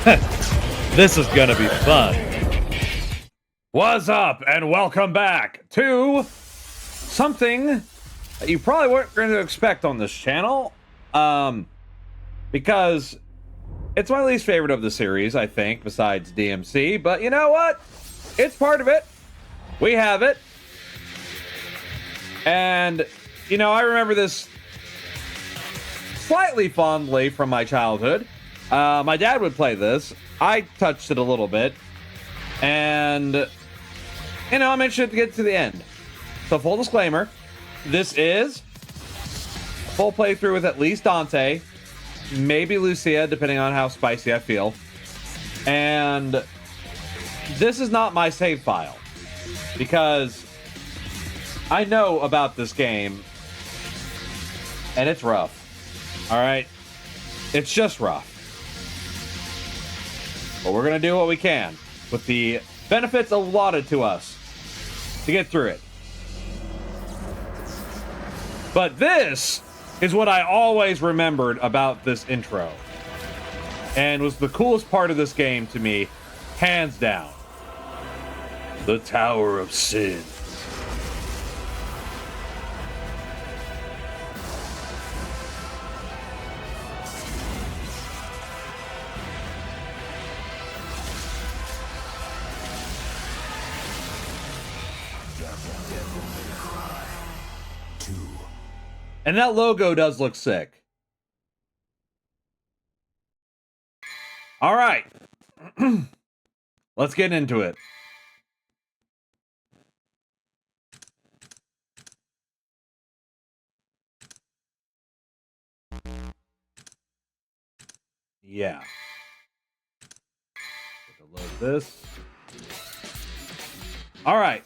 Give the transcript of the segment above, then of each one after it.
This is gonna be fun. What's up, and welcome back to something that you probably weren't going to expect on this channel, because it's my least favorite of the series, I think, besides DMC, but you know what? It's part of it. We have it. And, you know, I remember this slightly fondly from my childhood. My dad would play this. I touched it a little bit. And, you know, I'm interested to get to the end. So, full disclaimer, this is a full playthrough with at least Dante, maybe Lucia, depending on how spicy I feel. And this is not my save file, because I know about this game, and it's rough. All right? It's just rough. But we're going to do what we can with the benefits allotted to us to get through it. But this is what I always remembered about this intro, and was the coolest part of this game to me, hands down. The Tower of Sin. And that logo does look sick. All right. Let's get into it. Yeah. Load this. All right.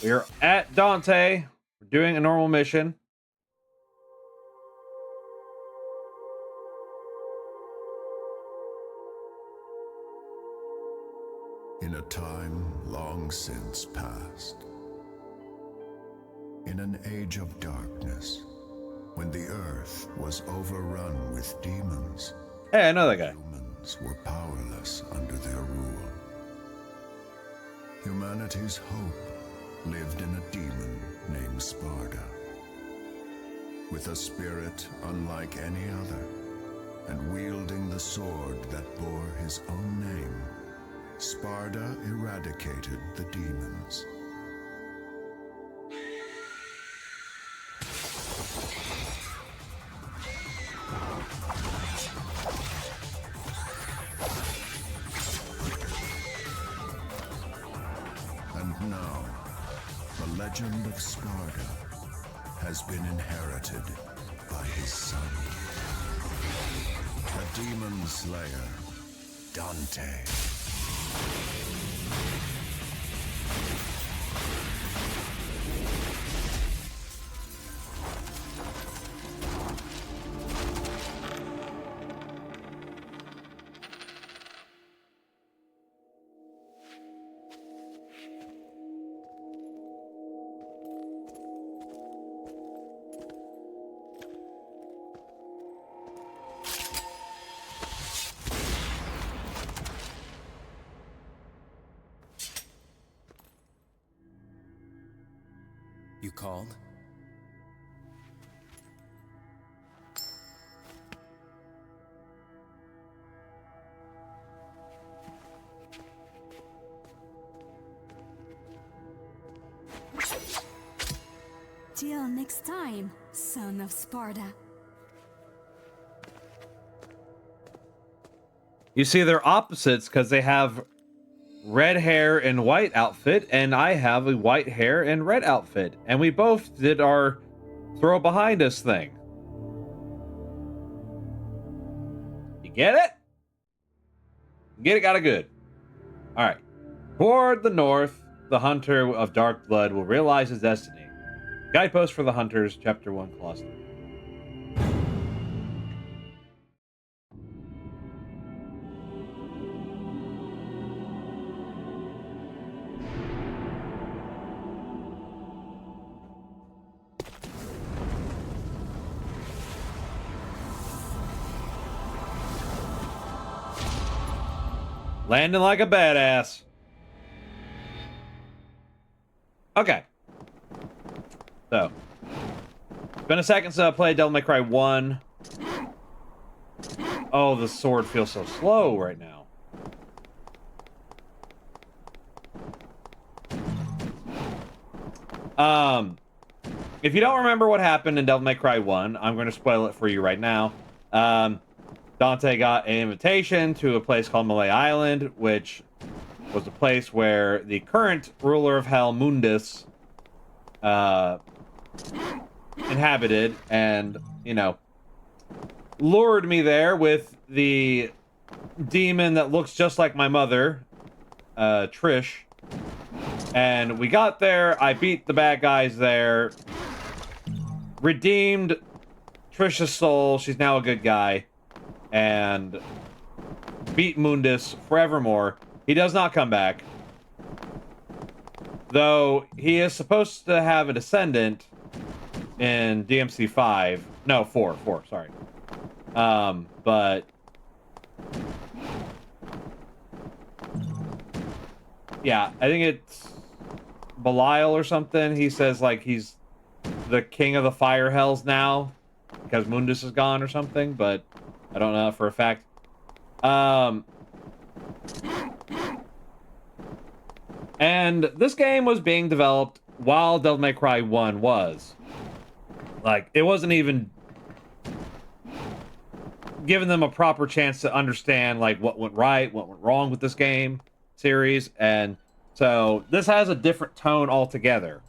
We're at Dante. We're doing a normal mission. In a time long since past, in an age of darkness, when the earth was overrun with demons, Hey, I know that guy. humans were powerless under their rule. Humanity's hope lived in a demon named Sparda, with a spirit unlike any other, and wielding the sword that bore his own name. Sparda eradicated the demons. And now, the legend of Sparda has been inherited by his son, the demon slayer, Dante. You called? Till next time, son of Sparda. You see, they're opposites because they have red hair and white outfit, and I have a white hair and red outfit, and we both did our throw behind us thing. You get it? Get it, got it good. All right. Toward the north, the hunter of dark blood will realize his destiny. Guidepost for the Hunters, Chapter 1, Clause 3. Landing like a badass. Okay. So. It's been a second since I played Devil May Cry 1. Oh, the sword feels so slow right now. If you don't remember what happened in Devil May Cry 1, I'm going to spoil it for you right now. Dante got an invitation to a place called Malay Island, which was a place where the current ruler of Hell, Mundus, inhabited, and, you know, lured me there with the demon that looks just like my mother, Trish. And we got there, I beat the bad guys there, redeemed Trish's soul, she's now a good guy, and beat Mundus forevermore. He does not come back. Though he is supposed to have a descendant in DMC 5. No, 4, sorry. But yeah, I think it's Belial or something. He says like he's the king of the fire hells now because Mundus is gone or something, but I don't know for a fact. And this game was being developed while Devil May Cry 1 was. Like, it wasn't even giving them a proper chance to understand, like, what went right, what went wrong with this game series. And so this has a different tone altogether.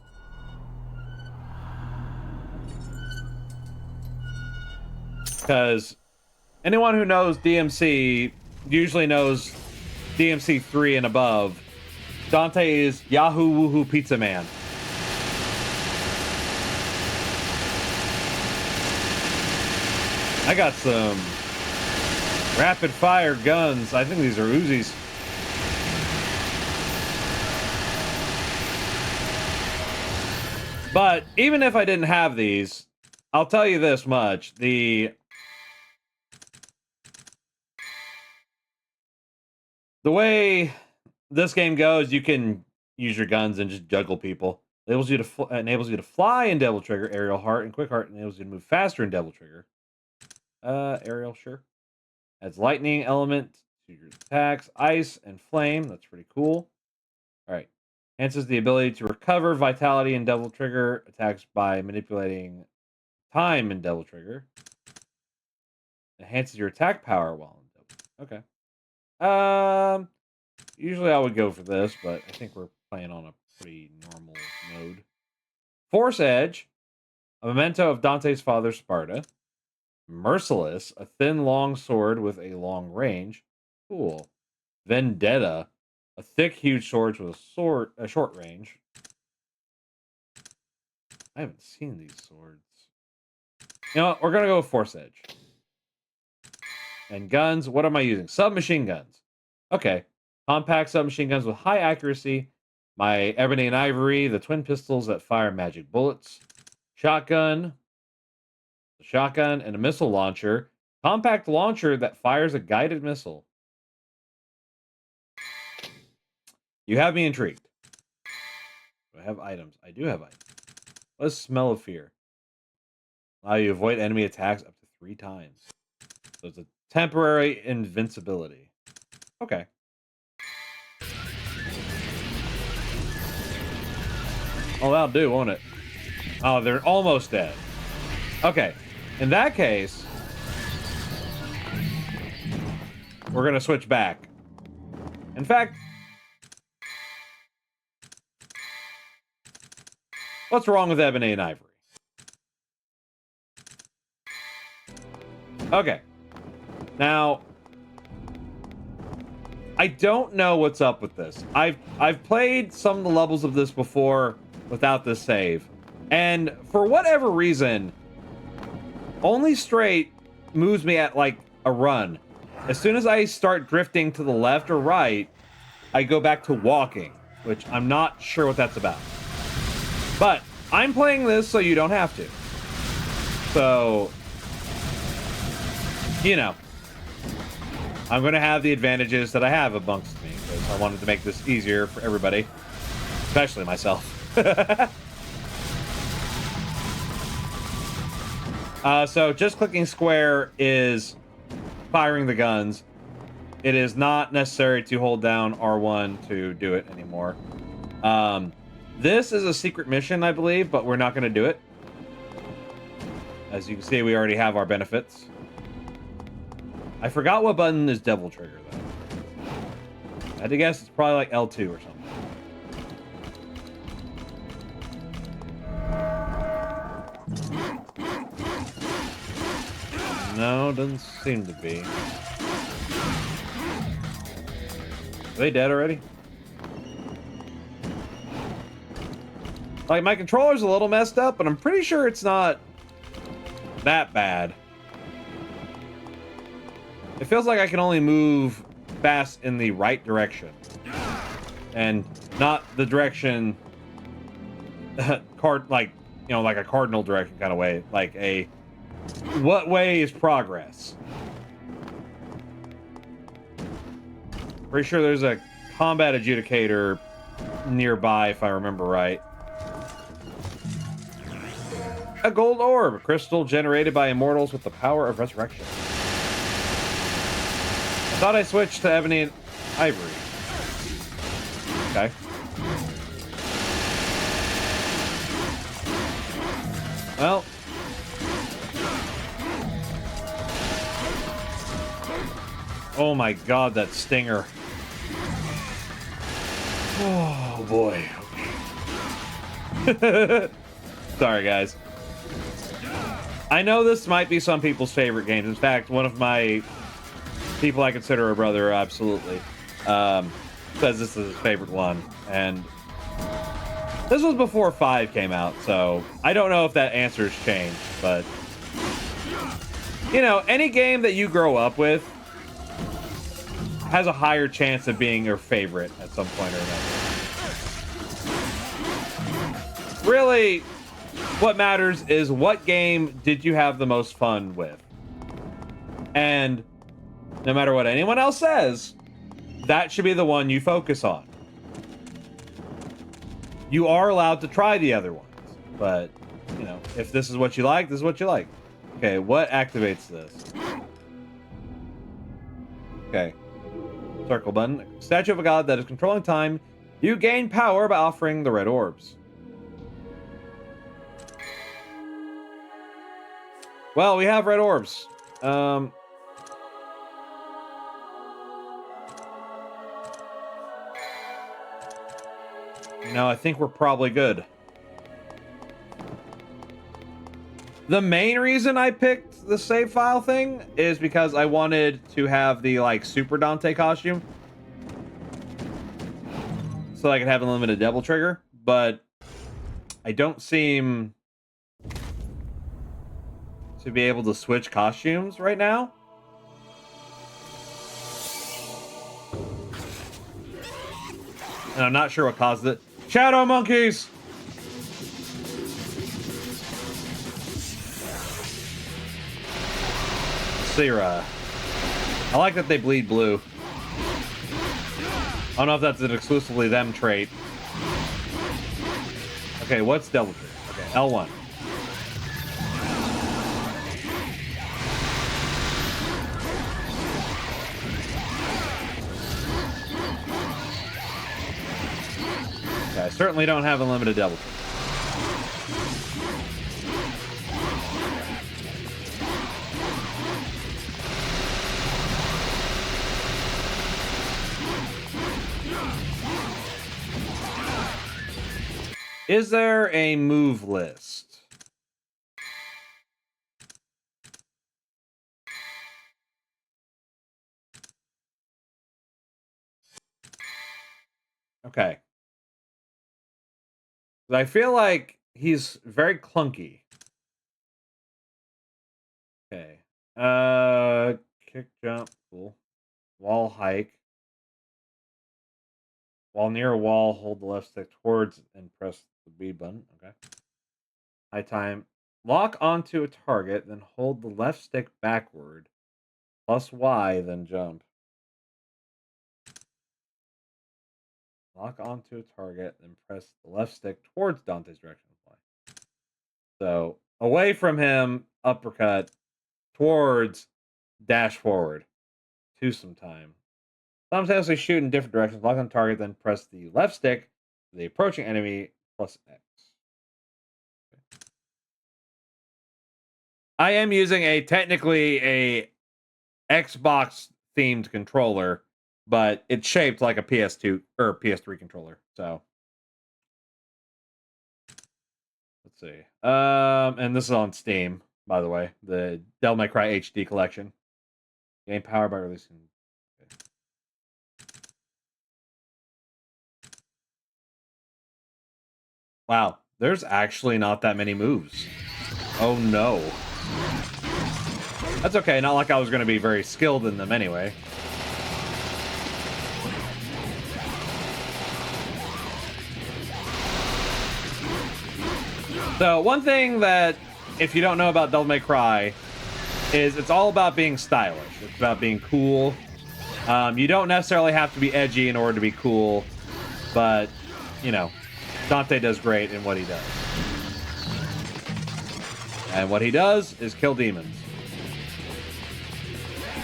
Because anyone who knows DMC usually knows DMC 3 and above. Dante is Yahoo Woohoo Pizza Man. I got some rapid fire guns. I think these are Uzis. But even if I didn't have these, I'll tell you this much. The way this game goes, you can use your guns and just juggle people. It enables you to fly in Devil Trigger. Aerial Heart and Quick Heart enables you to move faster in Devil Trigger. Aerial, sure. Adds lightning element to your attacks. Ice and flame. That's pretty cool. All right. Enhances the ability to recover vitality in Devil Trigger. Attacks by manipulating time in Devil Trigger. Enhances your attack power while in Devil. Okay. Usually I would go for this, but I think we're playing on a pretty normal mode. Force Edge, a memento of Dante's father, Sparta. Merciless, a thin, long sword with a long range. Cool. Vendetta, a thick, huge sword with a short range. I haven't seen these swords. You know what? We're gonna go with Force Edge. And guns, what am I using? Submachine guns. Okay. Compact submachine guns with high accuracy. My Ebony and Ivory, the twin pistols that fire magic bullets. Shotgun, and a missile launcher. Compact launcher that fires a guided missile. You have me intrigued. Do I have items? I do have items. What is Smell of Fear? Allow you to avoid enemy attacks up to 3 times. So it's a temporary invincibility. Okay. Oh, that'll do, won't it? Oh, they're almost dead. Okay. In that case, we're going to switch back. In fact, what's wrong with Ebony and Ivory? Okay. Now, I don't know what's up with this. I've played some of the levels of this before without this save. And for whatever reason, Only Straight moves me at like a run. As soon as I start drifting to the left or right, I go back to walking, which I'm not sure what that's about. But I'm playing this so you don't have to. So, you know. I'm going to have the advantages that I have amongst me, because I wanted to make this easier for everybody, especially myself. So just clicking square is firing the guns. It is not necessary to hold down R1 to do it anymore. This is a secret mission, I believe, but we're not going to do it. As you can see, we already have our benefits. I forgot what button is devil trigger, though. I had to guess it's probably like L2 or something. No, doesn't seem to be. Are they dead already? Like, my controller's a little messed up, but I'm pretty sure it's not that bad. It feels like I can only move fast in the right direction. And not the direction... like, you know, like a cardinal direction kind of way. Like a... what way is progress? Pretty sure there's a combat adjudicator nearby, if I remember right. A gold orb, a crystal generated by immortals with the power of resurrection. I thought I switched to ebony and ivory. Okay. Well. Oh my god, that stinger. Oh boy. Okay. Sorry, guys. I know this might be some people's favorite games. In fact, one of my people I consider a brother absolutely says this is his favorite one. And this was before 5 came out, so I don't know if that answer's changed, but you know, any game that you grow up with has a higher chance of being your favorite at some point or another. Really, what matters is what game did you have the most fun with? And no matter what anyone else says, that should be the one you focus on. You are allowed to try the other ones, but, you know, if this is what you like, this is what you like. Okay, what activates this? Okay. Circle button. Statue of a god that is controlling time. You gain power by offering the red orbs. Well, we have red orbs. You know, I think we're probably good. The main reason I picked the save file thing is because I wanted to have the, like, Super Dante costume. So I could have unlimited double trigger, but I don't seem to be able to switch costumes right now. And I'm not sure what caused it. Shadow monkeys! Syrah. I like that they bleed blue. I don't know if that's an exclusively them trait. Okay, what's double trigger? Okay, L1. Okay, I certainly don't have unlimited double trigger. Is there a move list? Okay. I feel like he's very clunky. Okay. Kick, jump, cool. Wall hike. While near a wall, hold the left stick towards and press the B button. Okay. High time. Lock onto a target, then hold the left stick backward. Plus Y, then jump. Lock onto a target, then press the left stick towards Dante's direction of fly. So away from him, uppercut, towards dash forward to some time. Simultaneously shoot in different directions, lock on target, then press the left stick for the approaching enemy plus X. I am using technically a Xbox themed controller, but it's shaped like a PS2 or PS3 controller. So let's see. And this is on Steam, by the way. The Devil May Cry HD collection. Gain power by releasing. Okay. Wow, there's actually not that many moves. Oh no. That's okay, not like I was going to be very skilled in them anyway. So, one thing that, if you don't know about Devil May Cry, is it's all about being stylish. It's about being cool. You don't necessarily have to be edgy in order to be cool, but, you know, Dante does great in what he does. And what he does is kill demons.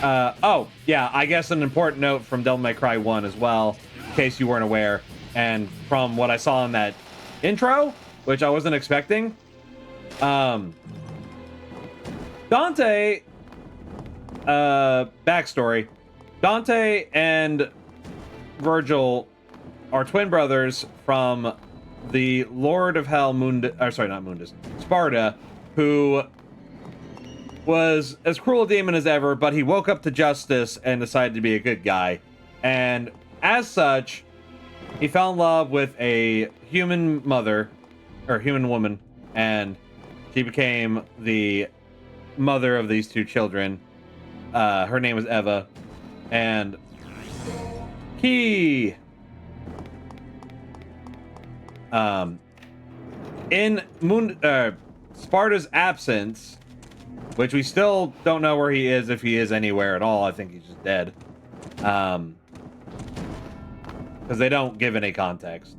Oh, yeah, I guess an important note from Devil May Cry 1 as well, in case you weren't aware, and from what I saw in that intro, which I wasn't expecting. Dante, backstory. Dante and Virgil are twin brothers from the Lord of Hell, Sparta, who was as cruel a demon as ever, but he woke up to justice and decided to be a good guy. And as such, he fell in love with a human mother, or human woman, and she became the mother of these two children. Her name was Eva, and he in Sparta's absence, which we still don't know where he is, if he is anywhere at all. I think he's just dead, because they don't give any context.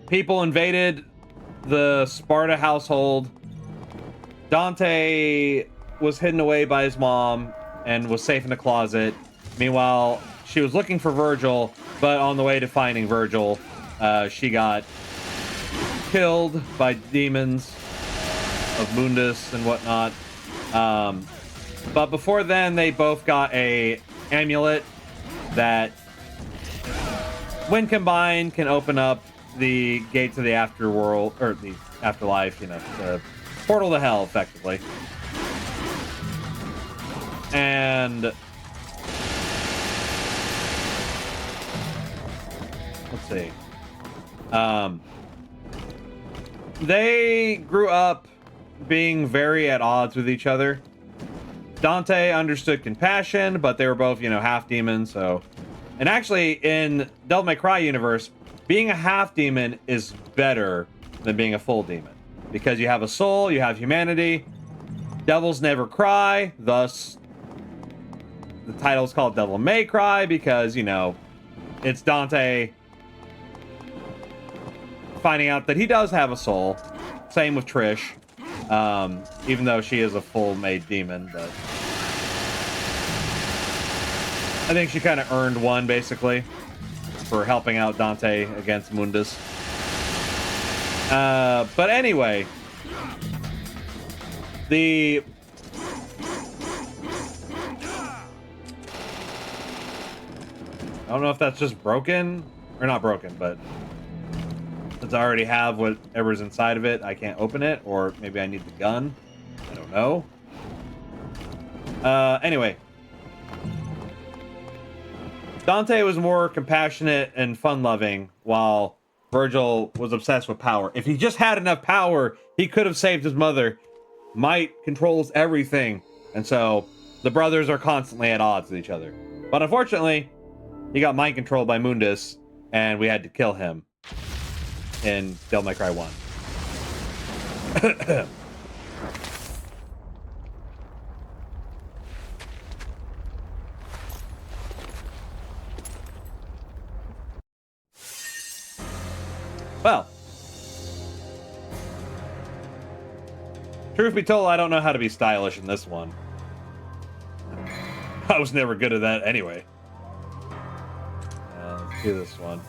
People invaded the Sparta household. Dante was hidden away by his mom and was safe in a closet. Meanwhile, she was looking for Virgil, but on the way to finding Virgil, she got killed by demons of Mundus and whatnot. But before then, they both got a amulet that, when combined, can open up the gate to the afterworld, or the afterlife, you know, the portal to hell, effectively. And let's see. They grew up being very at odds with each other. Dante understood compassion, but they were both, you know, half demons, so... And actually, in Devil May Cry universe, being a half demon is better than being a full demon, because you have a soul, you have humanity. Devils never cry, thus the title is called Devil May Cry, because, you know, it's Dante finding out that he does have a soul. Same with Trish, even though she is a full-made demon, but I think she kind of earned one, basically, for helping out Dante against Mundus. But anyway, I don't know if that's just broken, or not broken, but since I already have whatever's inside of it, I can't open it, or maybe I need the gun. I don't know. Anyway. Dante was more compassionate and fun-loving, while Virgil was obsessed with power. If he just had enough power, he could have saved his mother. Might controls everything, and so the brothers are constantly at odds with each other. But unfortunately, he got mind controlled by Mundus, and we had to kill him in Devil May Cry 1. Truth be told, I don't know how to be stylish in this one. I was never good at that anyway. Let's do this one.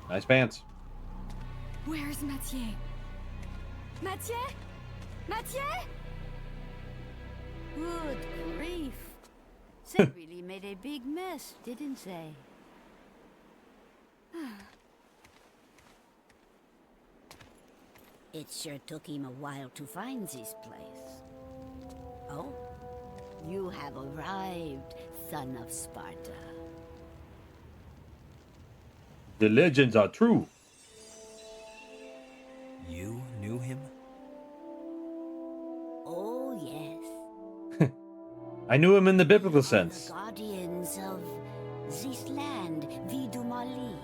Nice pants. Where's Mathieu? Mathieu? Mathieu? Good grief. They really made a big mess, didn't they? It sure took him a while to find this place. Oh, you have arrived, son of Sparta. The legends are true. You knew him? Oh, yes. I knew him in the biblical The sense. guardians of this land, Vidumali.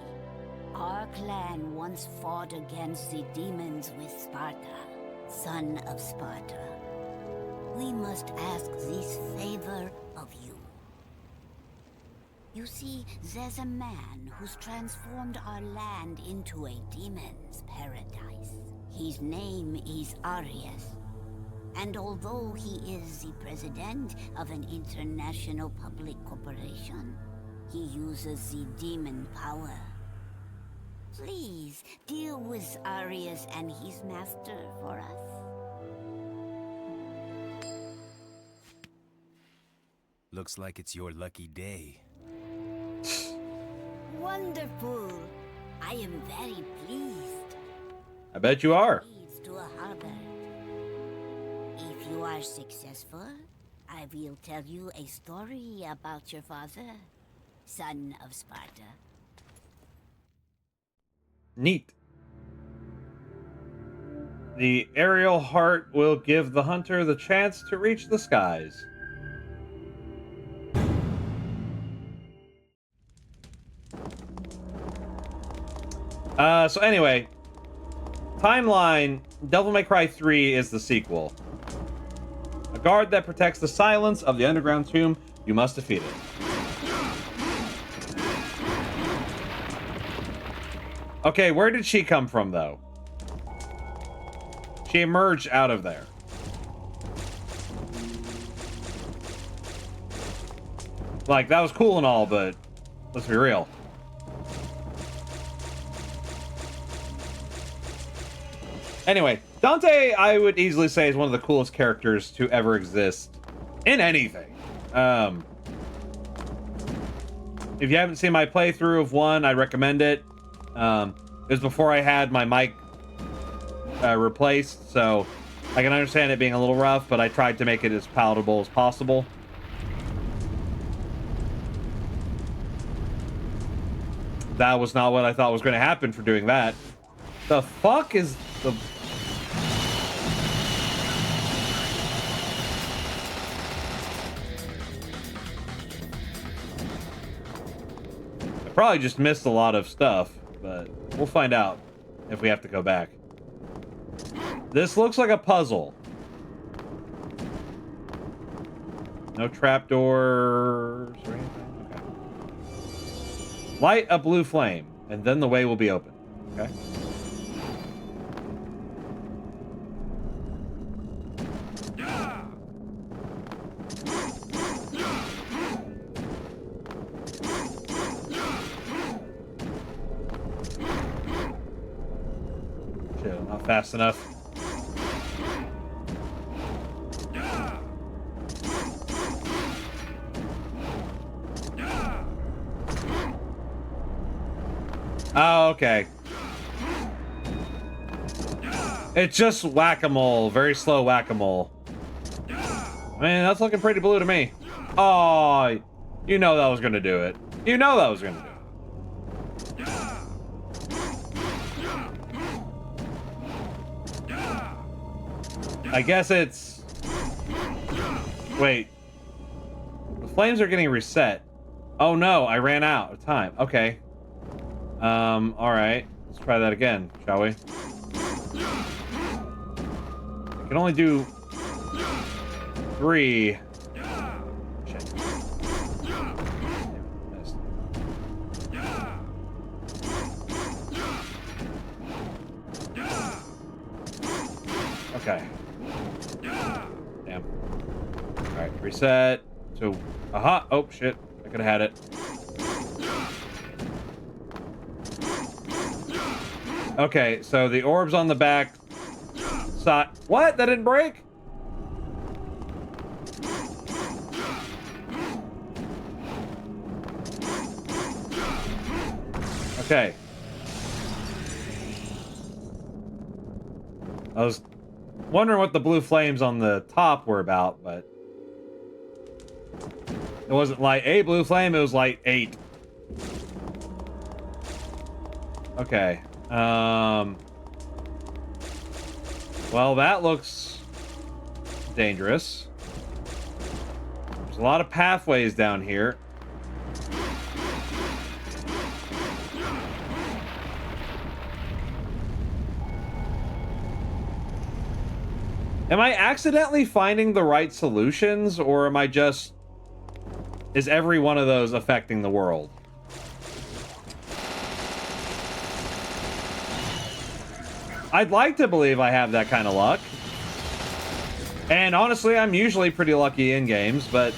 Our clan once fought against the demons with Sparta, son of Sparta. We must ask this favor of you. You see, there's a man who's transformed our land into a demon's paradise. His name is Arius. And although he is the president of an international public corporation, he uses the demon power. Please, deal with Arius and his master for us. Looks like it's your lucky day. Wonderful. I am very pleased. I bet you are. Leads to a harbor. If you are successful, I will tell you a story about your father, son of Sparta. Neat. The aerial heart will give the hunter the chance to reach the skies. So anyway, timeline, Devil May Cry 3 is the sequel. A guard that protects the silence of the underground tomb, you must defeat it. Okay, where did she come from, though? She emerged out of there. Like, that was cool and all, but let's be real. Anyway, Dante, I would easily say, is one of the coolest characters to ever exist in anything. If you haven't seen my playthrough of 1, I'd recommend it. It was before I had my mic replaced, so I can understand it being a little rough, but I tried to make it as palatable as possible. That was not what I thought was going to happen for doing that. The fuck is the... I probably just missed a lot of stuff, but we'll find out if we have to go back. This looks like a puzzle. No trapdoors or anything? Okay. Light a blue flame, and then the way will be open. Okay. Shit, not fast enough. Oh, okay. It's just whack-a-mole. Very slow whack-a-mole. Man, that's looking pretty blue to me. Oh, you know that was gonna do it. You know that was gonna do it. I guess it's... Wait. The flames are getting reset. Oh no, I ran out of time. Okay. Alright. Let's try that again, shall we? I can only do 3. Shit. Okay. Damn. Alright, reset. So, aha. Oh, shit. I could have had it. Okay, so the orb's on the back side. What? That didn't break? Okay. I was wondering what the blue flames on the top were about, but it wasn't like a blue flame, it was like 8. Okay. Well, that looks dangerous. There's a lot of pathways down here. Am I accidentally finding the right solutions, or am I just... Is every one of those affecting the world? I'd like to believe I have that kind of luck. And honestly, I'm usually pretty lucky in games, but...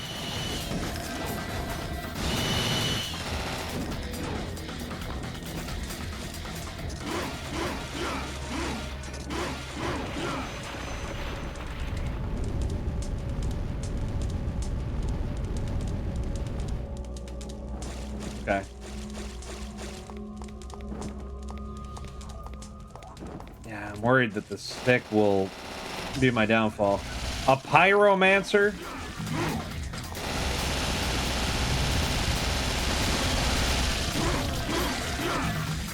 Okay. Yeah, I'm worried that the stick will be my downfall. A pyromancer?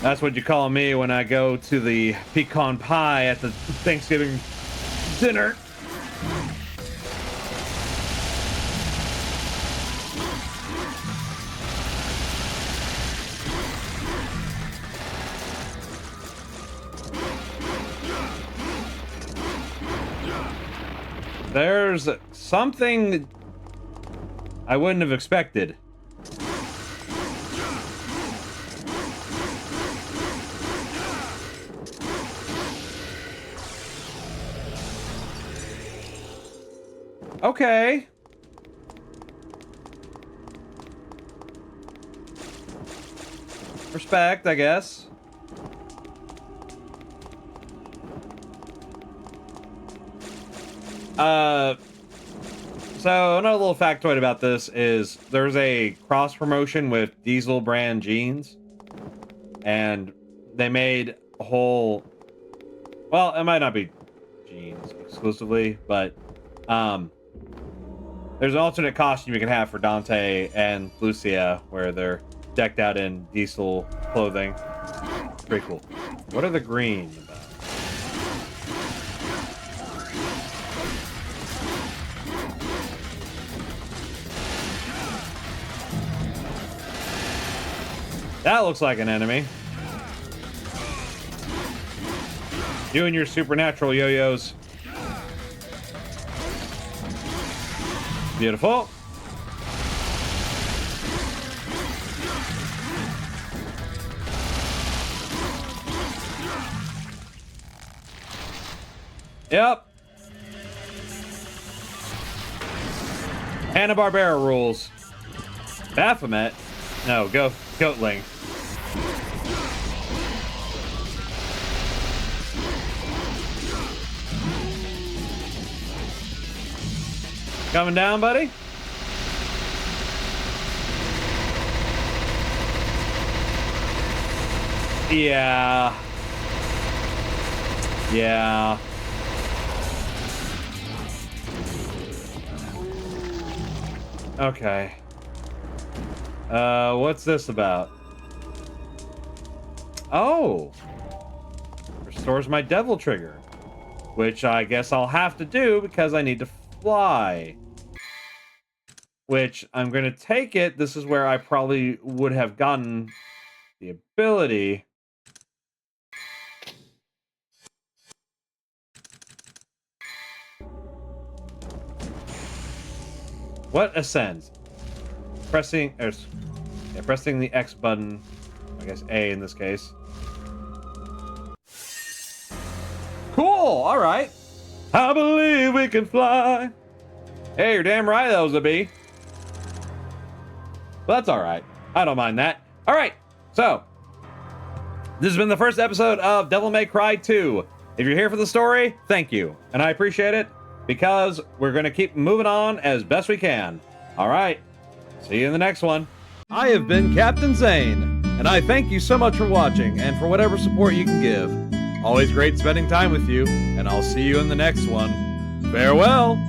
That's what you call me when I go to the pecan pie at the Thanksgiving dinner. There's something I wouldn't have expected. Okay. Respect, I guess. So another little factoid about this is there's a cross promotion with Diesel brand jeans, and they made a whole, well, it might not be jeans exclusively, but there's an alternate costume you can have for Dante and Lucia where they're decked out in Diesel clothing. Pretty cool. What are the green about? That looks like an enemy. You and your supernatural yo-yos. Beautiful. Yep. Hanna-Barbera rules. Baphomet? No, Goatling. Coming down, buddy? Yeah. Yeah. Okay. What's this about? Oh. Restores my devil trigger. Which I guess I'll have to do because I need to fly. Which I'm going to take it. This is where I probably would have gotten the ability. What ascends? Pressing the X button. I guess A in this case. Cool. All right. I believe we can fly. Hey, you're damn right that was a bee. But that's all right. I don't mind that. All right, so this has been the first episode of Devil May Cry 2. If you're here for the story, thank you. And I appreciate it because we're going to keep moving on as best we can. All right, see you in the next one. I have been Captain Zane, and I thank you so much for watching and for whatever support you can give. Always great spending time with you, and I'll see you in the next one. Farewell!